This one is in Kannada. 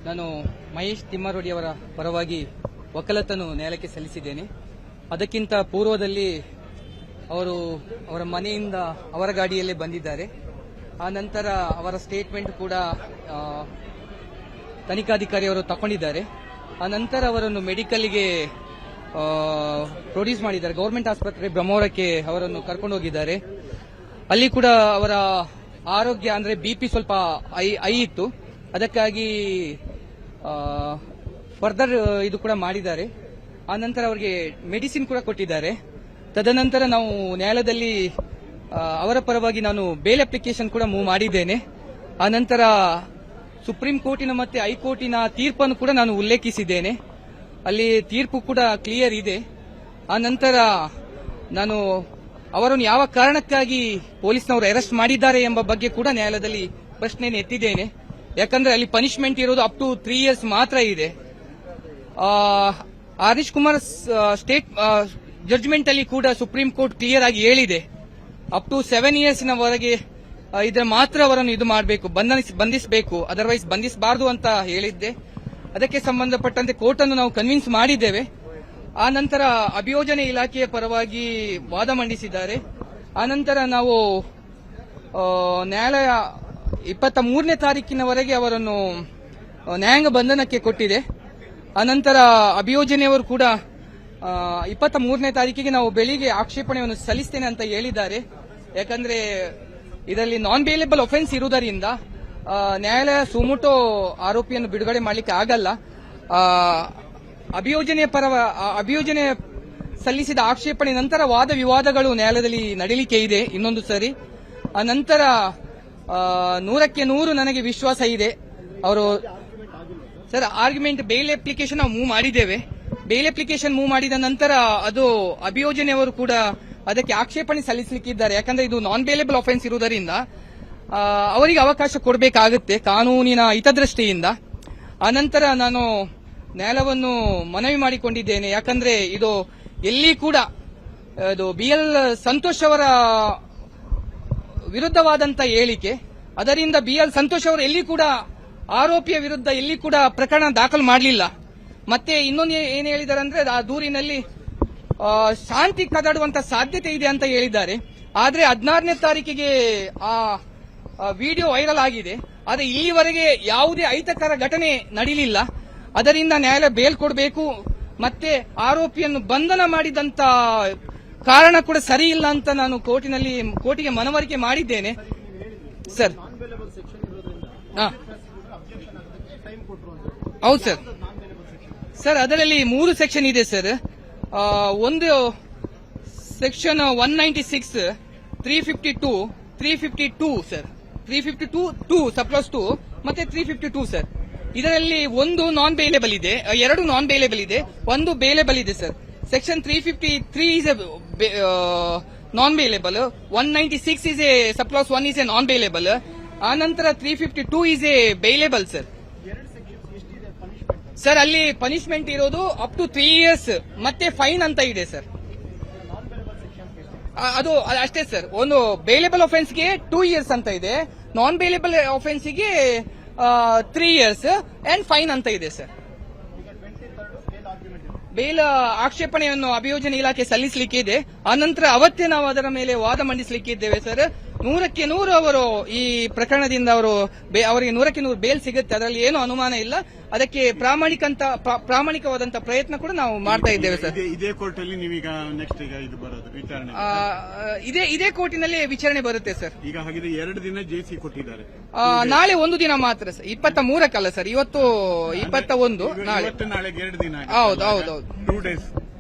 ನಾನು ಮಹೇಶ್ ತಿಮ್ಮಾರೋಡಿ ಅವರ ಪರವಾಗಿ ವಕಾಲತನ್ನು ನ್ಯಾಯಾಲಯಕ್ಕೆ ಸಲ್ಲಿಸಿದ್ದೇನೆ. ಅದಕ್ಕಿಂತ ಪೂರ್ವದಲ್ಲಿ ಅವರ ಮನೆಯಿಂದ ಅವರ ಗಾಡಿಯಲ್ಲೇ ಬಂದಿದ್ದಾರೆ. ಆ ನಂತರ ಅವರ ಸ್ಟೇಟ್ಮೆಂಟ್ ಕೂಡ ತನಿಖಾಧಿಕಾರಿಯವರು ತಗೊಂಡಿದ್ದಾರೆ. ಆ ನಂತರ ಅವರನ್ನು ಮೆಡಿಕಲ್ಗೆ ಪ್ರೊಡ್ಯೂಸ್ ಮಾಡಿದ್ದಾರೆ. ಗವರ್ಮೆಂಟ್ ಆಸ್ಪತ್ರೆ ಬ್ರಹ್ಮಾವರಕ್ಕೆ ಅವರನ್ನು ಕರ್ಕೊಂಡು ಹೋಗಿದ್ದಾರೆ. ಅಲ್ಲಿ ಕೂಡ ಅವರ ಆರೋಗ್ಯ ಅಂದ್ರೆ ಬಿಪಿ ಸ್ವಲ್ಪ ಐ ಇತ್ತು. ಅದಕ್ಕಾಗಿ ಫರ್ದರ್ ಇದು ಕೂಡ ಮಾಡಿದ್ದಾರೆ. ಆ ನಂತರ ಅವರಿಗೆ ಮೆಡಿಸಿನ್ ಕೂಡ ಕೊಟ್ಟಿದ್ದಾರೆ. ತದನಂತರ ನಾವು ನ್ಯಾಯಾಲಯದಲ್ಲಿ ಅವರ ಪರವಾಗಿ ನಾನು ಬೇಲ್ ಅಪ್ಲಿಕೇಶನ್ ಕೂಡ ಮೂವ್ ಮಾಡಿದ್ದೇನೆ. ಆ ನಂತರ ಸುಪ್ರೀಂ ಕೋರ್ಟಿನ ಮತ್ತೆ ಹೈಕೋರ್ಟಿನ ತೀರ್ಪನ್ನು ಕೂಡ ನಾನು ಉಲ್ಲೇಖಿಸಿದ್ದೇನೆ. ಅಲ್ಲಿ ತೀರ್ಪು ಕೂಡ ಕ್ಲಿಯರ್ ಇದೆ. ಆ ನಂತರ ನಾನು ಅವರನ್ನು ಯಾವ ಕಾರಣಕ್ಕಾಗಿ ಪೊಲೀಸ್ನವರು ಅರೆಸ್ಟ್ ಮಾಡಿದ್ದಾರೆ ಎಂಬ ಬಗ್ಗೆ ಕೂಡ ನ್ಯಾಯಾಲಯದಲ್ಲಿ ಪ್ರಶ್ನೆಯನ್ನು ಎತ್ತಿದ್ದೇನೆ. ಯಾಕಂದ್ರೆ ಅಲ್ಲಿ ಪನಿಷ್ಮೆಂಟ್ ಇರೋದು ಅಪ್ ಟು 3 years ಮಾತ್ರ ಇದೆ. ಹರೀಶ್ ಕುಮಾರ್ ಸ್ಟೇಟ್ ಜಡ್ಜ್ಮೆಂಟ್ ಅಲ್ಲಿ ಕೂಡ ಸುಪ್ರೀಂ ಕೋರ್ಟ್ ಕ್ಲಿಯರ್ ಆಗಿ ಹೇಳಿದೆ ಅಪ್ ಟು 7 years ವರೆಗೆ ಇದರ ಮಾತ್ರ ಅವರನ್ನು ಇದು ಮಾಡಬೇಕು, ಬಂಧಿಸಬೇಕು, ಅದರ್ವೈಸ್ ಬಂಧಿಸಬಾರದು ಅಂತ ಹೇಳಿದ್ದೆ. ಅದಕ್ಕೆ ಸಂಬಂಧಪಟ್ಟಂತೆ ಕೋರ್ಟ್ ಅನ್ನು ನಾವು ಕನ್ವಿನ್ಸ್ ಮಾಡಿದ್ದೇವೆ. ಆ ನಂತರ ಅಭಿಯೋಜನೆ ಇಲಾಖೆಯ ಪರವಾಗಿ ವಾದ ಮಂಡಿಸಿದ್ದಾರೆ. ಆ ನಂತರ ನಾವು ನ್ಯಾಯಾಲಯ 23ನೇ ತಾರೀಕಿನವರೆಗೆ ಅವರನ್ನು ನ್ಯಾಯಾಂಗ ಬಂಧನಕ್ಕೆ ಕೊಟ್ಟಿದೆ. ಅನಂತರ ಅಭಿಯೋಜನೆಯವರು ಕೂಡ 23ನೇ ತಾರೀಕಿಗೆ ನಾವು ಬೆಳಿಗ್ಗೆ ಆಕ್ಷೇಪಣೆಯನ್ನು ಸಲ್ಲಿಸ್ತೇನೆ ಅಂತ ಹೇಳಿದ್ದಾರೆ. ಯಾಕಂದ್ರೆ ಇದರಲ್ಲಿ ನಾನ್ ಬೇಲೇಬಲ್ ಒಫೆನ್ಸ್ ಇರುವುದರಿಂದ ನ್ಯಾಯಾಲಯ ಸುಮೋಟೋ ಆರೋಪಿಯನ್ನು ಬಿಡುಗಡೆ ಮಾಡಲಿಕ್ಕೆ ಆಗಲ್ಲ. ಅಭಿಯೋಜನೆ ಸಲ್ಲಿಸಿದ ಆಕ್ಷೇಪಣೆ ನಂತರ ವಾದ ವಿವಾದಗಳು ನ್ಯಾಯಾಲಯದಲ್ಲಿ ನಡೀಲಿಕ್ಕೆ ಇದೆ ಇನ್ನೊಂದು ಸರಿ. ಆ ನಂತರ 100ಕ್ಕೆ 100 ನನಗೆ ವಿಶ್ವಾಸ ಇದೆ. ಅವರು ಸರ್ ಆರ್ಗ್ಯುಮೆಂಟ್ ಬೇಲ್ ಅಪ್ಲಿಕೇಶನ್ ನಾವು ಮೂವ್ ಮಾಡಿದ್ದೇವೆ. ಬೇಲ್ ಅಪ್ಲಿಕೇಶನ್ ಮೂವ್ ಮಾಡಿದ ನಂತರ ಅದು ಅಭಿಯೋಜನೆಯವರು ಕೂಡ ಅದಕ್ಕೆ ಆಕ್ಷೇಪಣೆ ಸಲ್ಲಿಸಲಿಕ್ಕಿದ್ದಾರೆ. ಯಾಕಂದ್ರೆ ಇದು ನಾನ್ ಬೇಲೇಬಲ್ ಆಫೆನ್ಸ್ ಇರುವುದರಿಂದ ಅವರಿಗೆ ಅವಕಾಶ ಕೊಡಬೇಕಾಗುತ್ತೆ ಕಾನೂನಿನ ಹಿತದೃಷ್ಟಿಯಿಂದ. ಆನಂತರ ನಾನು ನ್ಯಾಯಾಲಯವನ್ನು ಮನವಿ ಮಾಡಿಕೊಂಡಿದ್ದೇನೆ. ಯಾಕಂದ್ರೆ ಇದು ಎಲ್ಲಿ ಕೂಡ ಇದು BL ಸಂತೋಷ್ ಅವರ ವಿರುದ್ಧವಾದಂತ ಹೇಳಿಕೆ, ಅದರಿಂದ BL ಸಂತೋಷ್ ಅವರು ಎಲ್ಲಿ ಕೂಡ ಆರೋಪಿಯ ವಿರುದ್ಧ ಎಲ್ಲಿ ಕೂಡ ಪ್ರಕರಣ ದಾಖಲು ಮಾಡಲಿಲ್ಲ. ಮತ್ತೆ ಇನ್ನೊಂದು ಏನ್ ಹೇಳಿದ್ದಾರೆ ಅಂದ್ರೆ ಆ ದೂರಿನಲ್ಲಿ ಶಾಂತಿ ಕದಡುವಂತ ಸಾಧ್ಯತೆ ಇದೆ ಅಂತ ಹೇಳಿದ್ದಾರೆ. ಆದ್ರೆ 16ನೇ ತಾರೀಕಿಗೆ ಆ ವಿಡಿಯೋ ವೈರಲ್ ಆಗಿದೆ. ಆದ್ರೆ ಇಲ್ಲಿವರೆಗೆ ಯಾವುದೇ ಅಹಿತಕರ ಘಟನೆ ನಡೆಯಲಿಲ್ಲ. ಅದರಿಂದ ನ್ಯಾಯಾಲಯ ಬೇಲ್ ಕೊಡಬೇಕು, ಮತ್ತೆ ಆರೋಪಿಯನ್ನು ಬಂಧನ ಮಾಡಿದಂತ ಕಾರಣ ಕೂಡ ಸರಿ ಇಲ್ಲ ಅಂತ ನಾನು ಕೋರ್ಟಿಗೆ ಮನವರಿಕೆ ಮಾಡಿದ್ದೇನೆ. ಸರ್ ಹೌದು ಸರ್. ಸರ್ ಅದರಲ್ಲಿ 3 ಸೆಕ್ಷನ್ ಇದೆ ಸರ್. ಒಂದು ಸೆಕ್ಷನ್ 196, 352, 352 ಸರ್, 352 ಸಬ್ಕ್ಲಾಸ್ 2 ಮತ್ತೆ 352 ಸರ್. ಇದರಲ್ಲಿ ಒಂದು ನಾನ್ ಬೇಲೇಬಲ್ ಇದೆ, 2 ನಾನ್ ಬೇಲೇಬಲ್ ಇದೆ, 1 ಬೇಲೇಬಲ್ ಇದೆ sir. Section 353 is non bailable, 196 is A subclass 1 is A non bailable. ಆನಂತರ 352 is A bailable sir. Sir ಅಲ್ಲಿ ಪನಿಷ್ಮೆಂಟ್ ಇರೋದು ಅಪ್ ಟು 3 years ಮತ್ತೆ ಫೈನ್ ಅಂತ ಇದೆ ಸರ್. ಅದು ಅಷ್ಟೇ ಸರ್. ಒಂದು ಬೇಲೇಬಲ್ ಒಫೆನ್ಸ್ಗೆ 2 years ಅಂತ ಇದೆ, ನಾನ್ ಬೇಲೇಬಲ್ ಒಫೆನ್ಸ್ಗೆ 3 years ಅಂಡ್ ಫೈನ್ ಅಂತ ಇದೆ ಸರ್. ಬೇಲ್ ಆಕ್ಷೇಪಣೆಯನ್ನು ಅಭಿಯೋಜನೆ ಇಲಾಖೆ ಸಲ್ಲಿಸಲಿಕ್ಕೆ ಇದೆ. ಆನಂತರ ಅವತ್ತೇ ನಾವು ಅದರ ಮೇಲೆ ವಾದ ಮಂಡಿಸಲಿಕ್ಕೆ ಇದ್ದೇವೆ ಸರ್. 100ಕ್ಕೆ 100 ಅವರು ಈ ಪ್ರಕರಣದಿಂದ ಅವರಿಗೆ 100ಕ್ಕೆ 100 ಬೇಲ್ ಸಿಗುತ್ತೆ, ಅದರಲ್ಲಿ ಏನು ಅನುಮಾನ ಇಲ್ಲ. ಅದಕ್ಕೆ ಪ್ರಾಮಾಣಿಕವಾದಂತಹ ಪ್ರಯತ್ನ ಕೂಡ ನಾವು ಮಾಡ್ತಾ ಇದ್ದೇವೆ ಸರ್. ಇದೇ ಕೋರ್ಟ್ ಅಲ್ಲಿ ನೀವೀಗ ನೆಕ್ಸ್ಟ್ ಈಗ ಇದು ಬರೋದು ವಿಚಾರಣೆ ಇದೇ ಕೋರ್ಟಿನಲ್ಲಿ ವಿಚಾರಣೆ ಬರುತ್ತೆ ಸರ್. ಈಗ ಹಾಗಿದ್ರೆ 2 ದಿನ ಜೆಸಿ ಕೊಟ್ಟಿದ್ದಾರೆ. ನಾಳೆ 1 ದಿನ ಮಾತ್ರ ಸರ್, 23ಕ್ಕಲ್ಲ ಸರ್. ಇವತ್ತು 21, ನಾಳೆಗೆ 2 ದಿನ. ಹೌದು 2 days.